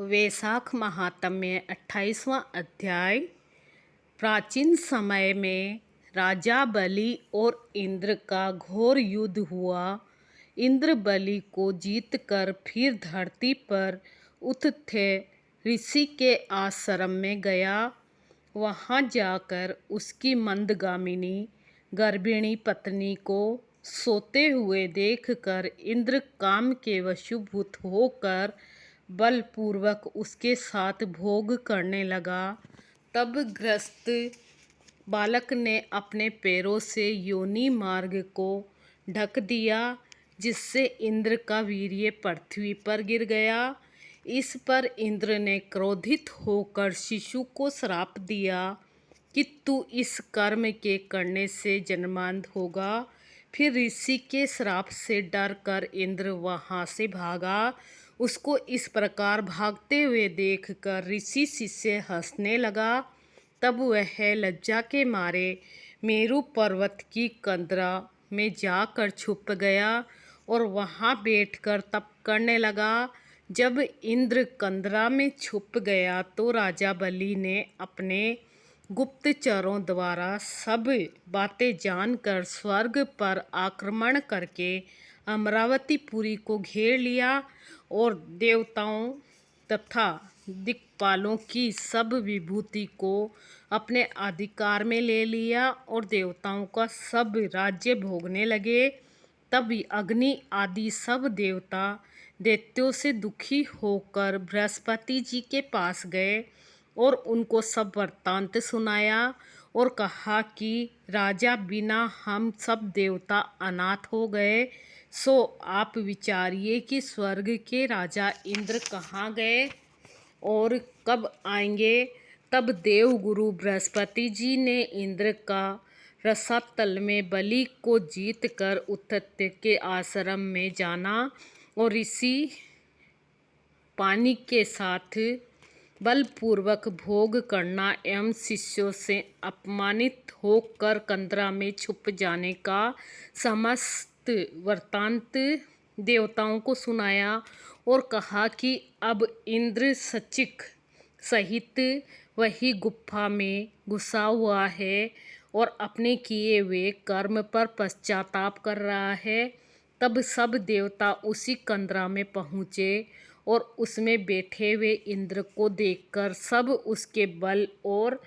वैशाख महात्म्य 28वां अध्याय। प्राचीन समय में राजा बलि और इंद्र का घोर युद्ध हुआ। इंद्र बलि को जीतकर फिर धरती पर उत्थे ऋषि के आश्रम में गया। वहां जाकर उसकी मंदगामिनी गर्भिणी पत्नी को सोते हुए देखकर इंद्र काम के वशीभूत होकर बलपूर्वक उसके साथ भोग करने लगा। तब गृहस्थ बालक ने अपने पैरों से योनि मार्ग को ढक दिया, जिससे इंद्र का वीर्य पृथ्वी पर गिर गया। इस पर इंद्र ने क्रोधित होकर शिशु को श्राप दिया कि तू इस कर्म के करने से जन्मांध होगा। फिर ऋषि के श्राप से डर कर इंद्र वहां से भागा। उसको इस प्रकार भागते हुए देखकर ऋषि शिष्य हंसने लगा। तब वह लज्जा के मारे मेरु पर्वत की कंदरा में जाकर छुप गया और वहां बैठकर तप करने लगा। जब इंद्र कंदरा में छुप गया तो राजा बलि ने अपने गुप्तचरों द्वारा सब बातें जानकर स्वर्ग पर आक्रमण करके अमरावतीपुरी को घेर लिया और देवताओं तथा दिक्पालों की सब विभूति को अपने अधिकार में ले लिया और देवताओं का सब राज्य भोगने लगे। तब अग्नि आदि सब देवता दैत्यों से दुखी होकर बृहस्पति जी के पास गए और उनको सब वृत्तांत सुनाया और कहा कि राजा, बिना हम सब देवता अनाथ हो गए, सो आप विचारिए कि स्वर्ग के राजा इंद्र कहाँ गए और कब आएंगे। तब देवगुरु बृहस्पति जी ने इंद्र का रसातल में बलि को जीत कर उत्थे के आश्रम में जाना और ऋषि पानी के साथ बलपूर्वक भोग करना एवं शिष्यों से अपमानित होकर कंदरा में छुप जाने का समस्त वृत्तांत देवताओं को सुनाया और कहा कि अब इंद्र सचिक सहित वही गुफा में घुसा हुआ है और अपने किए हुए कर्म पर पश्चाताप कर रहा है। तब सब देवता उसी कंदरा में पहुँचे और उसमें बैठे हुए इंद्र को देखकर सब उसके बल और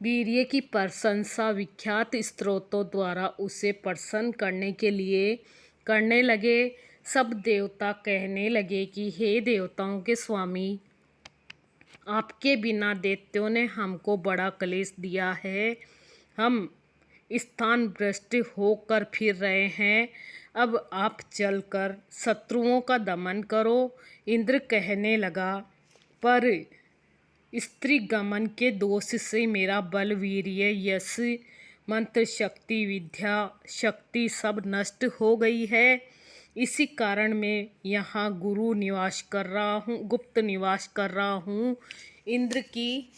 वीर्य की प्रशंसा विख्यात स्त्रोतों द्वारा उसे प्रसन्न करने के लिए करने लगे। सब देवता कहने लगे कि हे देवताओं के स्वामी, आपके बिना दैत्यों ने हमको बड़ा क्लेश दिया है। हम स्थान भ्रष्ट होकर फिर रहे हैं। अब आप चलकर शत्रुओं का दमन करो। इंद्र कहने लगा, पर स्त्री गमन के दोष से मेरा बल, वीर्य, यश, मंत्र शक्ति, विद्या शक्ति सब नष्ट हो गई है। इसी कारण मैं यहाँ गुप्त निवास कर रहा हूँ। इंद्र की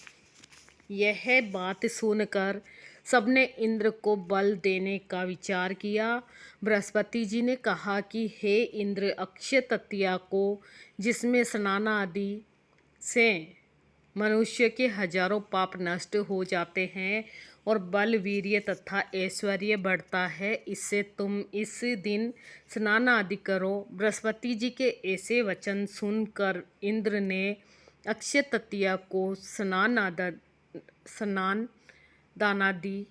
यह बात सुनकर सबने इंद्र को बल देने का विचार किया। बृहस्पति जी ने कहा कि हे इंद्र, अक्षय तृतीया को, जिसमें स्नान आदि से मनुष्य के हजारों पाप नष्ट हो जाते हैं और बल, वीर्य तथा ऐश्वर्य बढ़ता है, इससे तुम इस दिन स्नान आदि करो। बृहस्पति जी के ऐसे वचन सुनकर इंद्र ने अक्षय तृतीया को स्नान दानादि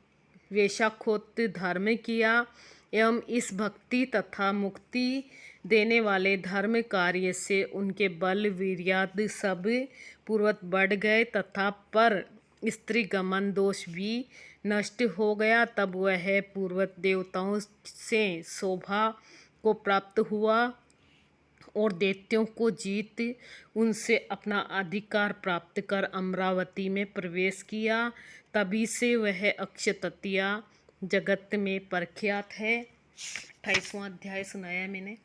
वैशाखोक्त धर्म किया एवं इस भक्ति तथा मुक्ति देने वाले धर्म कार्य से उनके बल, वीर्यादि सब पूर्वत बढ़ गए तथा पर स्त्री गमन दोष भी नष्ट हो गया। तब वह पूर्वत देवताओं से शोभा को प्राप्त हुआ और दैत्यों को जीत उनसे अपना अधिकार प्राप्त कर अमरावती में प्रवेश किया। तभी से वह अक्षय तृतीया जगत में प्रख्यात है। 28वां अध्याय सुनाया मैंने।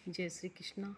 जय श्री कृष्णा।